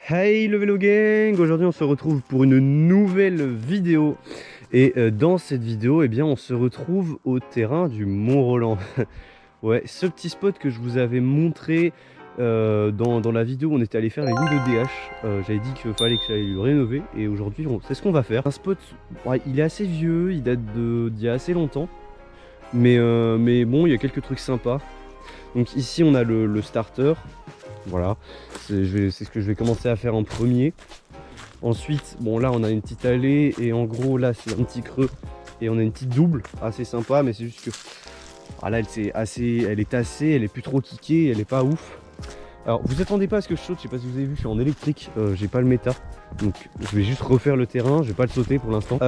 Hey le vélo gang, aujourd'hui on se retrouve pour une nouvelle vidéo et dans cette vidéo eh bien on se retrouve au terrain du Mont-Roland. Ouais, ce petit spot que je vous avais montré dans la vidéo où on était allé faire les lignes de DH. J'avais dit qu'il fallait que j'aille le rénover et aujourd'hui c'est ce qu'on va faire. Un spot, ouais, il est assez vieux, il date d'il y a assez longtemps, mais bon, il y a quelques trucs sympas. Donc ici on a le starter. Voilà, c'est ce que je vais commencer à faire en premier. Ensuite, bon là on a une petite allée et en gros là c'est un petit creux et on a une petite double assez sympa, mais c'est juste que là elle est tassée, elle est plus trop kickée, elle est pas ouf. Alors vous attendez pas à ce que je saute, je sais pas si vous avez vu, je suis en électrique, j'ai pas le méta, donc je vais juste refaire le terrain, je vais pas le sauter pour l'instant.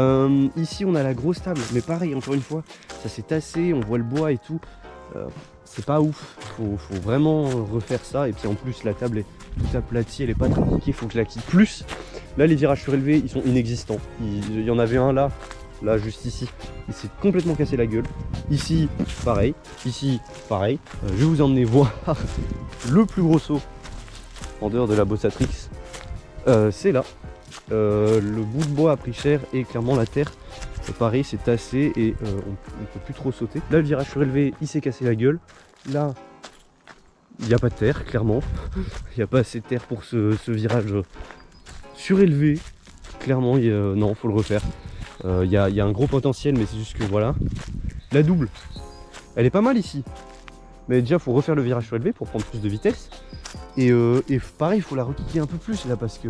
Ici on a la grosse table, mais pareil encore une fois, ça s'est tassé, on voit le bois et tout. C'est pas ouf, faut vraiment refaire ça. Et puis en plus la table est toute aplatie, elle est pas très piquée, faut que je la quitte. Plus là les virages surélevés ils sont inexistants. Il y en avait un là juste ici, il s'est complètement cassé la gueule. Ici pareil, ici pareil. Je vais vous emmener voir le plus gros saut en dehors de la Bossatrix. C'est là, le bout de bois a pris cher et clairement la terre pareil c'est tassé et on peut plus trop sauter. Là le virage surélevé il s'est cassé la gueule. Là il n'y a pas de terre clairement. Il n'y a pas assez de terre pour ce virage surélevé. Clairement non, faut le refaire. Il y a un gros potentiel, mais c'est juste que voilà. La double elle est pas mal ici, mais déjà faut refaire le virage surélevé pour prendre plus de vitesse. Et pareil il faut la rekicker un peu plus là parce que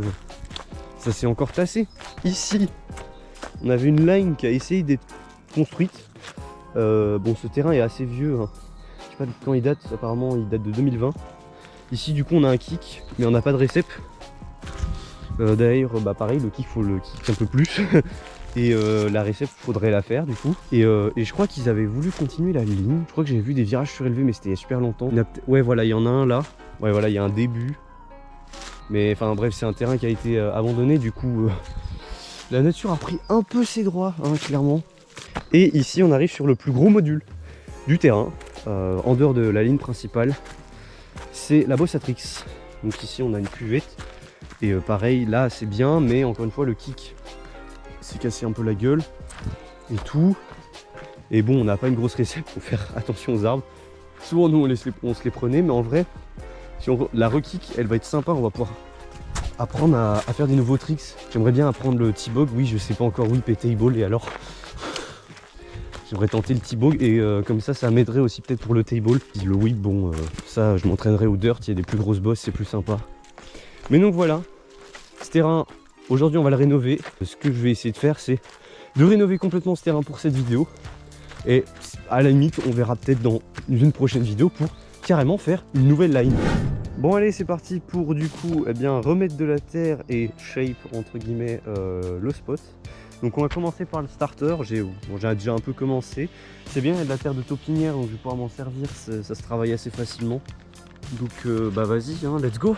ça s'est encore tassé. Ici on avait une line qui a essayé d'être construite. Bon, ce terrain est assez vieux, hein. Je sais pas de quand il date, apparemment il date de 2020. Ici du coup on a un kick, mais on n'a pas de récep. D'ailleurs pareil, le kick faut le kick un peu plus. Et la récep faudrait la faire du coup. Et je crois qu'ils avaient voulu continuer la ligne. Je crois que j'ai vu des virages surélevés, mais c'était il y a super longtemps. Ouais voilà, il y en a un là. Ouais voilà, il y a un début. Mais enfin bref, c'est un terrain qui a été abandonné du coup. La nature a pris un peu ses droits, hein, clairement. Et ici, on arrive sur le plus gros module du terrain, en dehors de la ligne principale. C'est la Bossatrix. Donc ici, on a une cuvette. Et pareil, là, c'est bien, mais encore une fois, le kick s'est cassé un peu la gueule et tout. Et bon, on n'a pas une grosse récepte, faut faire attention aux arbres. Souvent, nous, on se les prenait, mais en vrai, si la rekick, elle va être sympa, on va pouvoir apprendre à faire des nouveaux tricks. J'aimerais bien apprendre le T-bog. Oui, je sais pas encore whip et table, et alors j'aimerais tenter le T-bog et comme ça m'aiderait aussi peut-être pour le table. Le whip, bon, ça je m'entraînerai au dirt, il y a des plus grosses bosses, c'est plus sympa. Mais donc voilà, ce terrain, aujourd'hui on va le rénover. Ce que je vais essayer de faire, c'est de rénover complètement ce terrain pour cette vidéo. Et à la limite, on verra peut-être dans une prochaine vidéo pour carrément faire une nouvelle line. Bon allez, c'est parti pour du coup remettre de la terre et shape entre guillemets le spot. Donc on va commencer par le starter. J'ai déjà un peu commencé. C'est bien, il y a de la terre de taupinière, donc je vais pouvoir m'en servir, ça se travaille assez facilement. Donc vas-y, hein, let's go.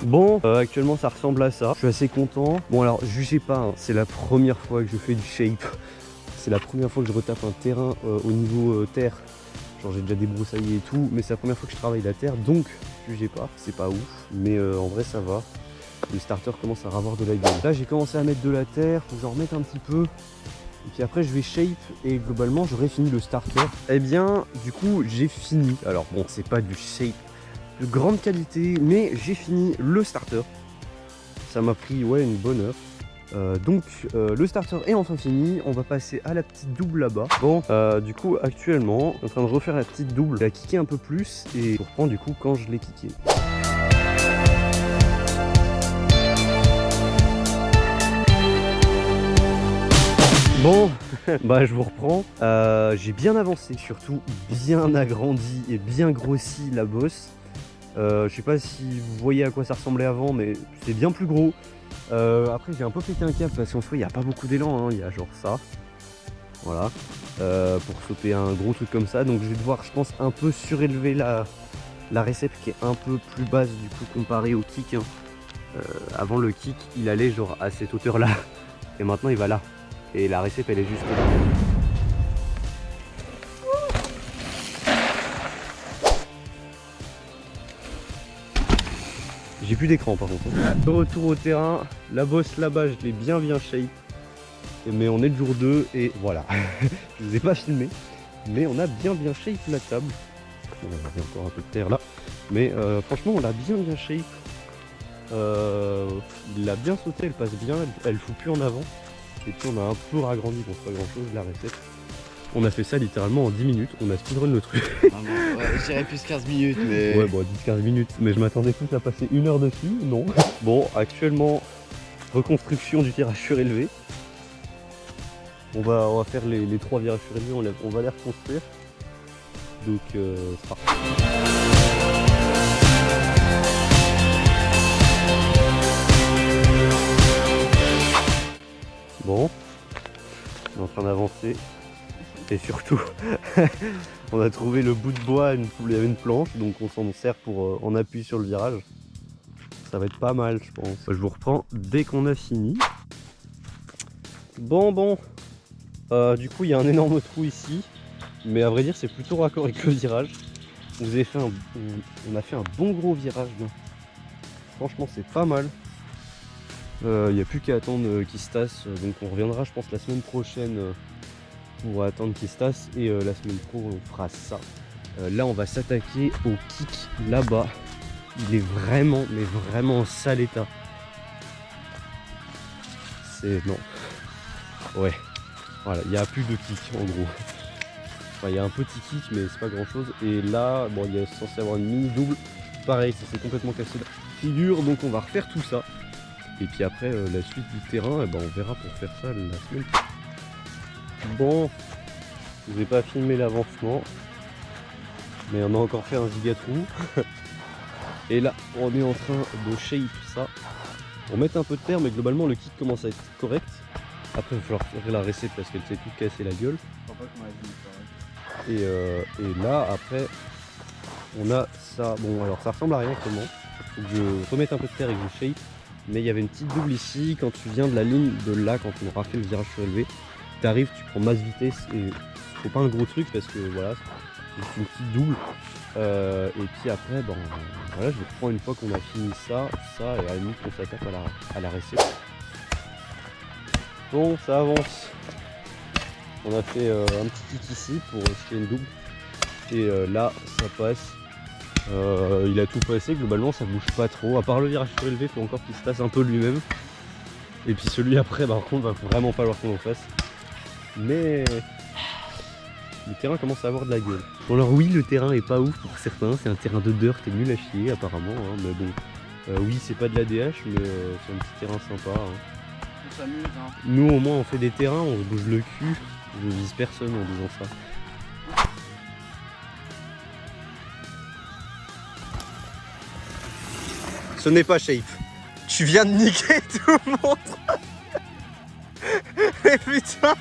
Bon, actuellement ça ressemble à ça, je suis assez content. Bon alors, jugez pas, hein, c'est la première fois que je fais du shape. C'est la première fois que je retape un terrain au niveau terre. Genre j'ai déjà débroussaillé et tout, mais c'est la première fois que je travaille la terre, donc jugez pas, c'est pas ouf. Mais en vrai ça va, le starter commence à avoir de la gueule. Là j'ai commencé à mettre de la terre, faut que j'en remette un petit peu. Et puis après je vais shape et globalement j'aurai fini le starter. Eh bien du coup j'ai fini, alors bon c'est pas du shape de grande qualité, mais j'ai fini le starter. Ça m'a pris une bonne heure. Donc le starter est enfin fini. On va passer à la petite double là-bas. Bon, du coup actuellement en train de refaire la petite double, la kicker un peu plus et je reprends du coup quand je l'ai kické. Bon, je vous reprends. J'ai bien avancé, surtout bien agrandi et bien grossi la bosse. Je sais pas si vous voyez à quoi ça ressemblait avant, mais c'est bien plus gros. Après j'ai un peu pété un câble parce qu'en fait il n'y a pas beaucoup d'élan, hein. Il y a genre ça. Voilà. Pour sauter un gros truc comme ça. Donc je vais devoir, je pense, un peu surélever la récepte qui est un peu plus basse du coup comparé au kick, hein. Avant le kick, il allait genre à cette hauteur là. Et maintenant il va là. Et la récep elle est juste là. J'ai plus d'écran par contre. De retour au terrain, la bosse là-bas je l'ai bien shape. Mais on est le jour 2 et voilà. Je vous ai pas filmé. Mais on a bien shape la table. Bon, il y a encore un peu de terre là. Mais franchement on l'a bien shape. Il l'a bien sauté, elle passe bien, elle fout plus en avant. Et puis on a un peu ragrandi, bon c'est pas grand chose la recette. On a fait ça littéralement en 10 minutes, on a speedrun le truc. Ouais, je dirais plus 15 minutes mais... Ouais bon 10-15 minutes, mais je m'attendais plus à passer 1 heure dessus, non. Bon actuellement, reconstruction du virage surélevé. On va faire les 3 virages surélevés, on va les reconstruire. Donc c'est parti. Bon, on est en train d'avancer et surtout on a trouvé le bout de bois, il y avait une planche donc on s'en sert pour en appui sur le virage. Ça va être pas mal je pense. Je vous reprends dès qu'on a fini. Bon, du coup il y a un énorme trou ici, mais à vrai dire c'est plutôt raccord avec le virage. On a fait un bon gros virage là. Franchement c'est pas mal. Il n'y a plus qu'à attendre qu'il se tasse, donc on reviendra je pense la semaine prochaine pour attendre qu'il se tasse et la semaine pro on fera ça. Là on va s'attaquer au kick là-bas, il est vraiment mais vraiment en sale état. C'est non, ouais, voilà, il n'y a plus de kick en gros. Enfin, il y a un petit kick mais c'est pas grand chose et là bon il y a censé avoir une mini double, pareil ça s'est complètement cassé la figure donc on va refaire tout ça. Et puis après la suite du terrain, on verra pour faire ça la semaine. Bon, je vous ai pas filmé l'avancement, mais on a encore fait un giga trou. Et là, on est en train de shape ça. On met un peu de terre, mais globalement le kit commence à être correct. Après, il va falloir faire la recette parce qu'elle s'est toute cassée la gueule. Et là, après, on a ça. Bon, alors ça ressemble à rien comment. Faut que je remette un peu de terre et que je shape. Mais il y avait une petite double ici, quand tu viens de la ligne de là, quand on aura fait le virage surélevé, tu arrives, tu prends masse vitesse et faut pas un gros truc parce que voilà, c'est juste une petite double. Et puis après, bon, voilà, je le reprends une fois qu'on a fini ça et à la limite qu'on s'attaque à la réception. Bon, ça avance. On a fait un petit kick ici pour jeter une double. Et là, ça passe. Il a tout passé, globalement ça bouge pas trop, à part le virage surélevé, il faut encore qu'il se tasse un peu lui-même. Et puis celui après par contre va vraiment falloir qu'on en fasse. Mais le terrain commence à avoir de la gueule. Bon alors oui le terrain est pas ouf pour certains, c'est un terrain de dirt et nul à chier apparemment, hein, mais bon. Oui c'est pas de l'ADH mais c'est un petit terrain sympa. Hein. On s'amuse hein. Nous au moins on fait des terrains, on se bouge le cul, je vise personne en disant ça. Ce n'est pas shape. Tu viens de niquer tout le monde. Mais putain.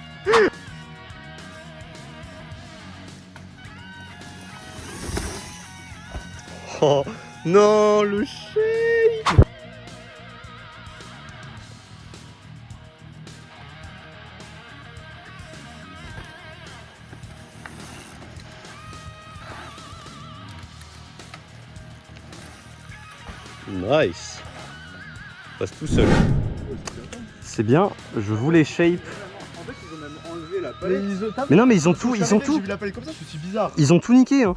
Oh non, le shape. Nice. Passe tout seul. C'est bien, je voulais shape. En fait ils ont même enlevé la palette. Mais non mais ils ont tout, ils ont tout. J'ai vu la palette comme ça, je suis bizarre. Ils ont tout niqué hein.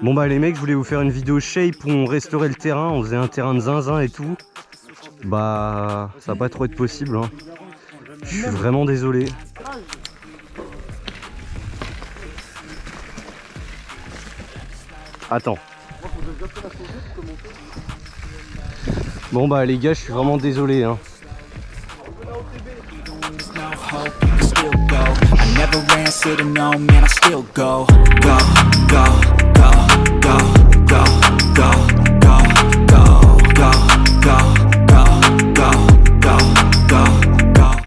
Bon bah les mecs, je voulais vous faire une vidéo shape où on restaurait le terrain, on faisait un terrain de zinzin et tout. Bah ça va pas trop être possible hein. Je suis vraiment désolé. Attends. Bon bah les gars, je suis vraiment désolé hein. I never answer to no, man, I still go, go, go, go, go, go, go.